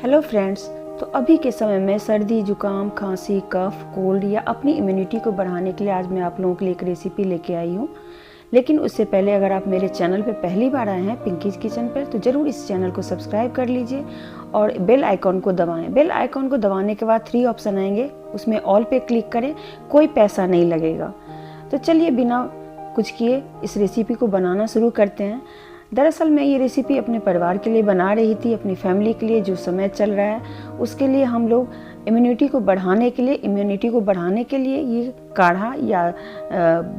Hello friends. तो अभी के समय में सर्दी, जुकाम, खांसी, कफ, कोल्ड या अपनी इम्यूनिटी को बढ़ाने के लिए आज मैं आप लोगों के लिए एक रेसिपी लेके आई हूँ। लेकिन उससे पहले अगर आप मेरे चैनल पर पहली बार आए हैं पिंकीज किचन पर, तो ज़रूर इस चैनल को सब्सक्राइब कर लीजिए और बेल आइकॉन को दबाएं। बेल आइकॉन को दबाने के बाद 3 ऑप्शन आएंगे, उसमें ऑल पे क्लिक करें। कोई पैसा नहीं लगेगा। तो चलिए बिना कुछ किए इस रेसिपी को बनाना शुरू करते हैं। दरअसल मैं ये रेसिपी अपने परिवार के लिए बना रही थी, अपनी फैमिली के लिए। जो समय चल रहा है उसके लिए हम लोग इम्यूनिटी को बढ़ाने के लिए ये काढ़ा या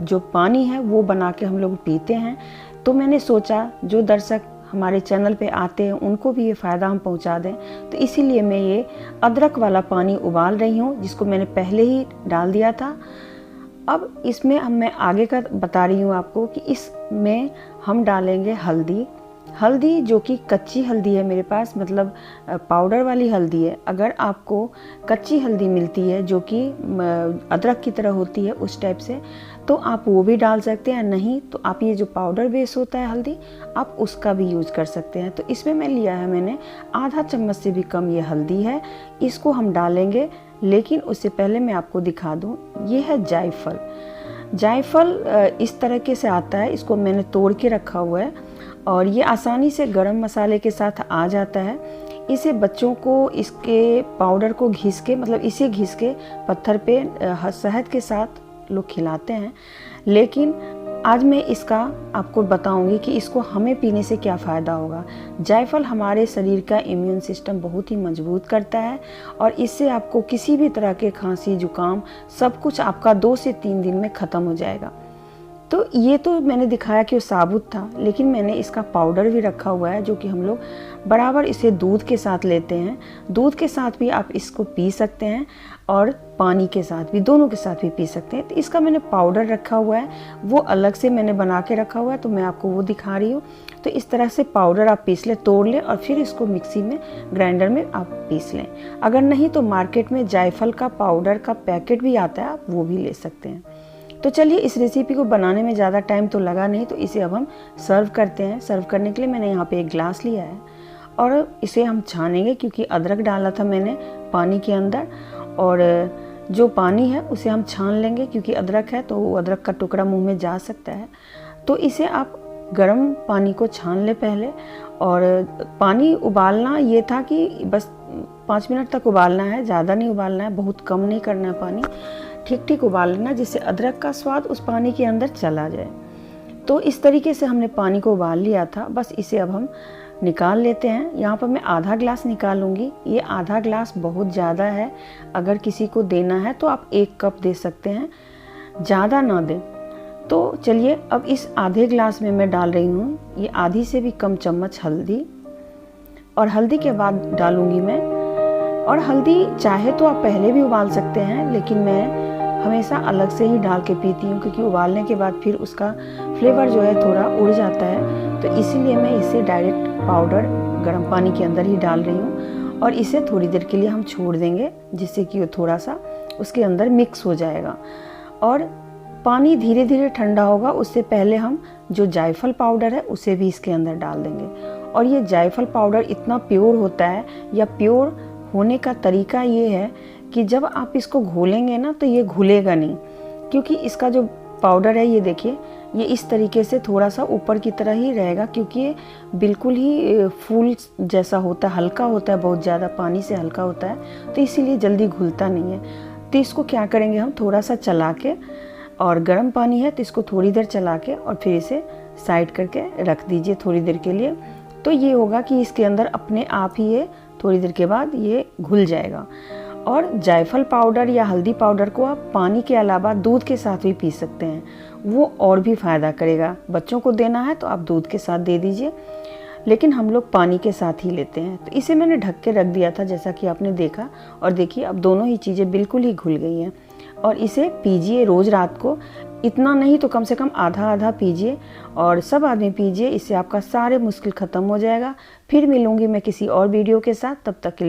जो पानी है वो बना के हम लोग पीते हैं। तो मैंने सोचा जो दर्शक हमारे चैनल पे आते हैं उनको भी ये फ़ायदा हम पहुंचा दें, तो इसीलिए मैं ये अदरक वाला पानी उबाल रही हूँ, जिसको मैंने पहले ही डाल दिया था। अब इसमें मैं आगे का बता रही हूँ आपको कि इसमें हम डालेंगे हल्दी जो कि कच्ची हल्दी है मेरे पास, मतलब पाउडर वाली हल्दी है। अगर आपको कच्ची हल्दी मिलती है जो कि अदरक की तरह होती है उस टाइप से, तो आप वो भी डाल सकते हैं। नहीं तो आप ये जो पाउडर बेस होता है हल्दी, आप उसका भी यूज कर सकते हैं। तो इसमें मैं लिया है मैंने आधा चम्मच से भी कम ये हल्दी है, इसको हम डालेंगे। लेकिन उससे पहले मैं आपको दिखा दूं, ये है जायफल इस तरीके से आता है। इसको मैंने तोड़ के रखा हुआ है और ये आसानी से गरम मसाले के साथ आ जाता है। इसे बच्चों को इसके पाउडर को घिस के, मतलब इसे घिस के पत्थर पे शहद के साथ लोग खिलाते हैं। लेकिन आज मैं इसका आपको बताऊंगी कि इसको हमें पीने से क्या फ़ायदा होगा। जायफल हमारे शरीर का इम्यून सिस्टम बहुत ही मजबूत करता है और इससे आपको किसी भी तरह के खांसी, जुकाम सब कुछ आपका 2 से 3 दिन में ख़त्म हो जाएगा। तो ये तो मैंने दिखाया कि वो साबुत था, लेकिन मैंने इसका पाउडर भी रखा हुआ है जो कि हम लोग बराबर इसे दूध के साथ लेते हैं। दूध के साथ भी आप इसको पी सकते हैं और पानी के साथ भी, दोनों के साथ भी पी सकते हैं। तो इसका मैंने पाउडर रखा हुआ है, वो अलग से मैंने बना के रखा हुआ है, तो मैं आपको वो दिखा रही हूँ। तो इस तरह से पाउडर आप पीस लें, तोड़ लें और फिर इसको मिक्सी में, ग्राइंडर में आप पीस लें। अगर नहीं तो मार्केट में जायफल का पाउडर का पैकेट भी आता है, आप वो भी ले सकते हैं। तो चलिए इस रेसिपी को बनाने में ज़्यादा टाइम तो लगा नहीं, तो इसे अब हम सर्व करते हैं। सर्व करने के लिए मैंने यहाँ पे एक ग्लास लिया है और इसे हम छानेंगे, क्योंकि अदरक डाला था मैंने पानी के अंदर, और जो पानी है उसे हम छान लेंगे, क्योंकि अदरक है तो वो अदरक का टुकड़ा मुंह में जा सकता है। तो इसे आप गर्म पानी को छान ले पहले। और पानी उबालना ये था कि बस 5 मिनट तक उबालना है, ज़्यादा नहीं उबालना है, बहुत कम नहीं करना है पानी, ठीक ठीक उबाल लेना, जिससे अदरक का स्वाद उस पानी के अंदर चला जाए। तो इस तरीके से हमने पानी को उबाल लिया था। बस इसे अब हम निकाल लेते हैं। यहाँ पर मैं आधा ग्लास निकालूंगी। ये आधा ग्लास बहुत ज़्यादा है, अगर किसी को देना है तो आप 1 कप दे सकते हैं, ज़्यादा ना दें। तो चलिए अब इस आधे ग्लास में मैं डाल रही हूँ ये आधी से भी कम चम्मच हल्दी, और हल्दी के बाद डालूंगी मैं, और हल्दी चाहे तो आप पहले भी उबाल सकते हैं, लेकिन मैं हमेशा अलग से ही डाल के पीती हूँ, क्योंकि उबालने के बाद फिर उसका फ्लेवर जो है थोड़ा उड़ जाता है। तो इसीलिए मैं इसे डायरेक्ट पाउडर गर्म पानी के अंदर ही डाल रही हूँ और इसे थोड़ी देर के लिए हम छोड़ देंगे, जिससे कि वो थोड़ा सा उसके अंदर मिक्स हो जाएगा। और पानी धीरे धीरे ठंडा होगा, उससे पहले हम जो जायफल पाउडर है उसे भी इसके अंदर डाल देंगे। और ये जायफल पाउडर इतना प्योर होता है, या प्योर होने का तरीका ये है कि जब आप इसको घोलेंगे ना तो ये घुलेगा नहीं, क्योंकि इसका जो पाउडर है, ये देखिए, ये इस तरीके से थोड़ा सा ऊपर की तरह ही रहेगा, क्योंकि ये बिल्कुल ही फूल जैसा होता है, हल्का होता है, बहुत ज़्यादा पानी से हल्का होता है, तो इसीलिए जल्दी घुलता नहीं है। तो इसको क्या करेंगे, हम थोड़ा सा चला के, और गर्म पानी है तो इसको थोड़ी देर चला के और फिर इसे साइड करके रख दीजिए थोड़ी देर के लिए। तो ये होगा कि इसके अंदर अपने आप ही ये थोड़ी देर के बाद ये घुल जाएगा। और जायफल पाउडर या हल्दी पाउडर को आप पानी के अलावा दूध के साथ भी पी सकते हैं, वो और भी फ़ायदा करेगा। बच्चों को देना है तो आप दूध के साथ दे दीजिए, लेकिन हम लोग पानी के साथ ही लेते हैं। तो इसे मैंने ढक के रख दिया था, जैसा कि आपने देखा, और देखिए अब दोनों ही चीज़ें बिल्कुल ही घुल गई हैं। और इसे पीजिए रोज़ रात को, इतना नहीं तो कम से कम आधा आधा पीजिए, और सब आदमी पीजिए। इससे आपका सारे मुश्किल ख़त्म हो जाएगा। फिर मिलूँगी मैं किसी और वीडियो के साथ, तब तक के लिए